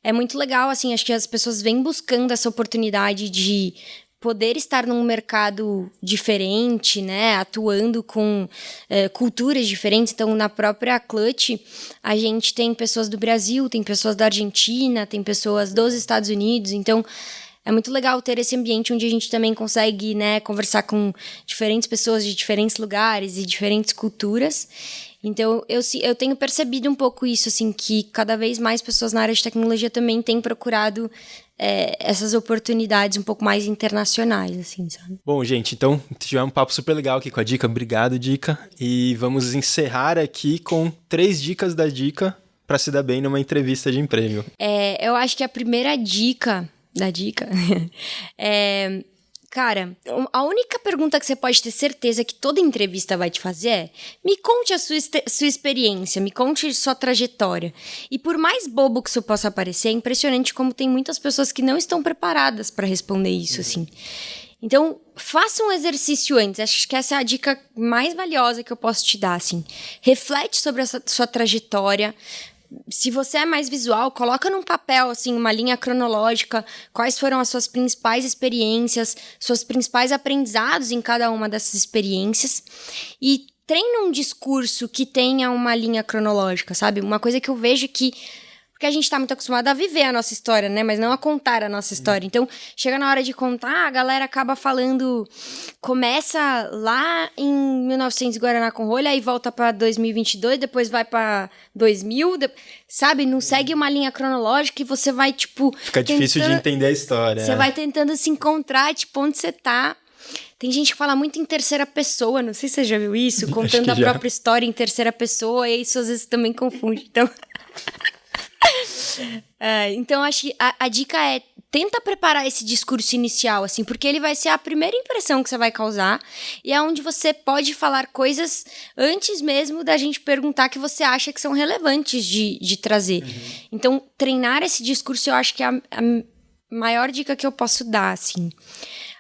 Speaker 1: é muito legal, assim, acho que as pessoas vêm buscando essa oportunidade de poder estar num mercado diferente, né, atuando com culturas diferentes. Então, na própria Clutch, a gente tem pessoas do Brasil, tem pessoas da Argentina, tem pessoas dos Estados Unidos. Então, é muito legal ter esse ambiente onde a gente também consegue, né, conversar com diferentes pessoas de diferentes lugares e diferentes culturas. Então, eu tenho percebido um pouco isso, assim, que cada vez mais pessoas na área de tecnologia também têm procurado essas oportunidades um pouco mais internacionais, assim, sabe?
Speaker 2: Bom, gente, então tivemos um papo super legal aqui com a Dica. Obrigado, Dica. E vamos encerrar aqui com 3 dicas da Dica para se dar bem numa entrevista de emprego.
Speaker 1: Eu acho que a primeira dica da Dica é... Cara, a única pergunta que você pode ter certeza que toda entrevista vai te fazer é: me conte a sua experiência, me conte sua trajetória. E por mais bobo que isso possa parecer, é impressionante como tem muitas pessoas que não estão preparadas para responder isso, assim. Então, faça um exercício antes. Acho que essa é a dica mais valiosa que eu posso te dar, assim. Reflete sobre essa sua trajetória. Se você é mais visual, coloca num papel, assim, uma linha cronológica, quais foram as suas principais experiências, seus principais aprendizados em cada uma dessas experiências, e treina um discurso que tenha uma linha cronológica, sabe? Uma coisa que eu vejo que... Porque a gente tá muito acostumado a viver a nossa história, né? Mas não a contar a nossa história. Então, chega na hora de contar, a galera acaba falando... Começa lá em 1900 Guaraná com rolha, aí volta pra 2022, depois vai pra 2000, sabe? Não segue uma linha cronológica e você vai, tipo...
Speaker 2: Fica difícil de entender a história.
Speaker 1: Você vai tentando se encontrar, tipo, onde você tá... Tem gente que fala muito em terceira pessoa, não sei se você já viu isso, contando a própria história em terceira pessoa, e isso às vezes também confunde. Então, então acho que a dica é, tenta preparar esse discurso inicial, assim, porque ele vai ser a primeira impressão que você vai causar, e é onde você pode falar coisas antes mesmo da gente perguntar que você acha que são relevantes de trazer. Então, treinar esse discurso eu acho que é a maior dica que eu posso dar, assim.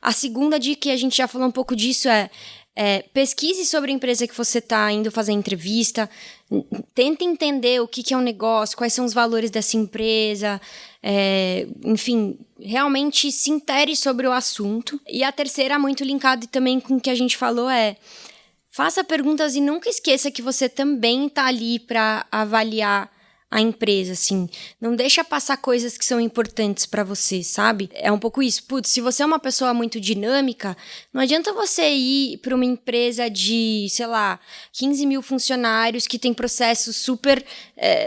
Speaker 1: A segunda dica, e a gente já falou um pouco disso, pesquise sobre a empresa que você está indo fazer entrevista, tente entender o que é um negócio, quais são os valores dessa empresa, enfim, realmente se intere sobre o assunto. E a terceira, muito linkado também com o que a gente falou, faça perguntas e nunca esqueça que você também está ali para avaliar a empresa, assim. Não deixa passar coisas que são importantes pra você, sabe? É um pouco isso. Putz, se você é uma pessoa muito dinâmica, não adianta você ir pra uma empresa de, sei lá, 15 mil funcionários que tem processos super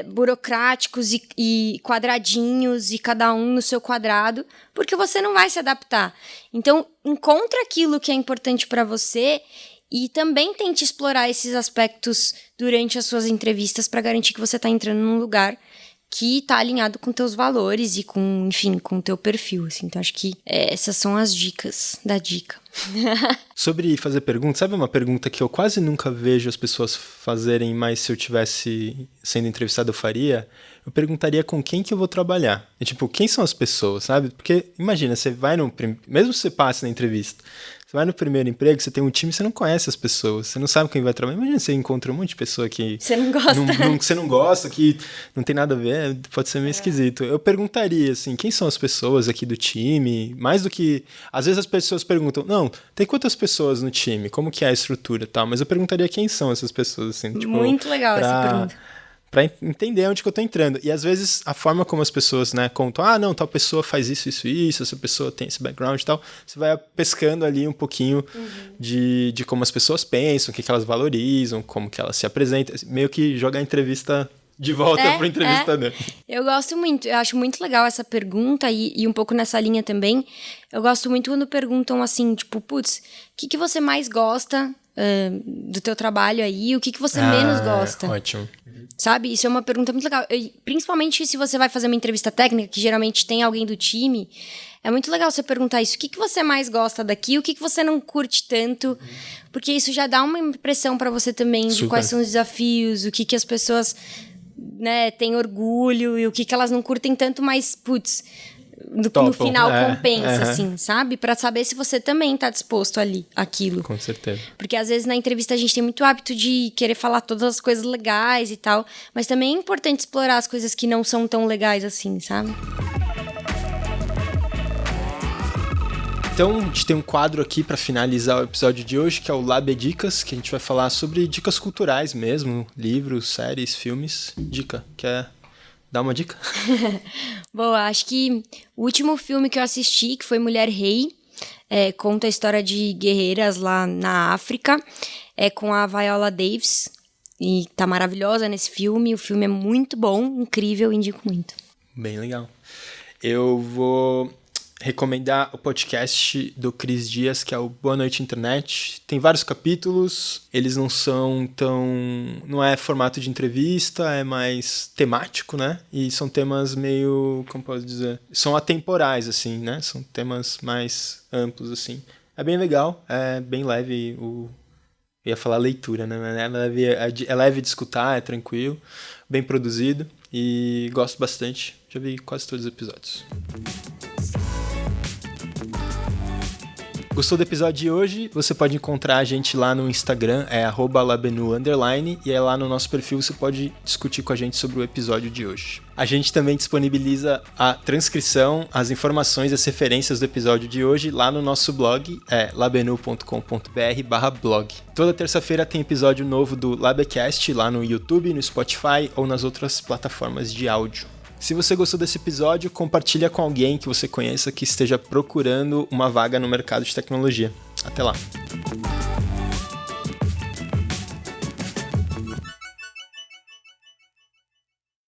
Speaker 1: burocráticos e quadradinhos e cada um no seu quadrado, porque você não vai se adaptar. Então, encontra aquilo que é importante pra você e também tente explorar esses aspectos durante as suas entrevistas para garantir que você está entrando num lugar que está alinhado com teus valores e com, enfim, com o teu perfil, assim. Então, acho que essas são as dicas da dica.
Speaker 2: Sobre fazer perguntas, sabe uma pergunta que eu quase nunca vejo as pessoas fazerem, mas se eu tivesse sendo entrevistado eu faria? Eu perguntaria com quem que eu vou trabalhar. Tipo, quem são as pessoas, sabe? Porque, imagina, você vai mesmo que você passe na entrevista, você vai no primeiro emprego, você tem um time, você não conhece as pessoas, você não sabe quem vai trabalhar. Imagina, você encontra um monte de pessoa que...
Speaker 1: Você não gosta.
Speaker 2: Você não gosta, que não tem nada a ver, pode ser meio esquisito. Eu perguntaria, assim, quem são as pessoas aqui do time? Mais do que... Às vezes as pessoas perguntam, não, tem quantas pessoas no time? Como que é a estrutura e tal? Mas eu perguntaria quem são essas pessoas, assim. Tipo,
Speaker 1: muito legal essa pergunta.
Speaker 2: Pra entender onde que eu tô entrando. E às vezes a forma como as pessoas, né, contam, não, tal pessoa faz isso, essa pessoa tem esse background e tal, você vai pescando ali um pouquinho de como as pessoas pensam, o que elas valorizam, como que elas se apresentam, meio que jogar a entrevista de volta pro entrevistador.
Speaker 1: Eu gosto muito, eu acho muito legal essa pergunta e um pouco nessa linha também. Eu gosto muito quando perguntam assim, tipo, putz, o que você mais gosta do teu trabalho aí, o que você menos gosta?
Speaker 2: Ótimo.
Speaker 1: Sabe? Isso é uma pergunta muito legal. Principalmente se você vai fazer uma entrevista técnica, que geralmente tem alguém do time, é muito legal você perguntar isso. O que você mais gosta daqui? O que você não curte tanto? Porque isso já dá uma impressão pra você também de quais são os desafios, o que as pessoas, né, têm orgulho e o que elas não curtem tanto, mas, putz... No final compensa, assim, sabe? Pra saber se você também tá disposto ali, aquilo.
Speaker 2: Com certeza.
Speaker 1: Porque às vezes na entrevista a gente tem muito hábito de querer falar todas as coisas legais e tal, mas também é importante explorar as coisas que não são tão legais assim, sabe?
Speaker 2: Então, a gente tem um quadro aqui para finalizar o episódio de hoje, que é o Lab Dicas, que a gente vai falar sobre dicas culturais mesmo, livros, séries, filmes. Dica, quer dar uma dica?
Speaker 1: Boa, acho que o último filme que eu assisti, que foi Mulher Rei, conta a história de guerreiras lá na África, com a Viola Davis, e tá maravilhosa nesse filme. O filme é muito bom, incrível, indico muito.
Speaker 2: Bem legal. Eu vou recomendar o podcast do Cris Dias, que é o Boa Noite Internet. Tem vários capítulos, eles não são tão... Não é formato de entrevista, é mais temático, né? E são temas meio... Como posso dizer? São atemporais, assim, né? São temas mais amplos, assim. É bem legal, é bem leve Eu ia falar leitura, né? É leve de escutar, é tranquilo, bem produzido e gosto bastante. Já vi quase todos os episódios. Gostou do episódio de hoje? Você pode encontrar a gente lá no Instagram, @labenu_, e aí lá no nosso perfil você pode discutir com a gente sobre o episódio de hoje. A gente também disponibiliza a transcrição, as informações e as referências do episódio de hoje lá no nosso blog, labenu.com.br/blog. Toda terça-feira tem episódio novo do Labecast lá no YouTube, no Spotify ou nas outras plataformas de áudio. Se você gostou desse episódio, compartilha com alguém que você conheça que esteja procurando uma vaga no mercado de tecnologia. Até lá!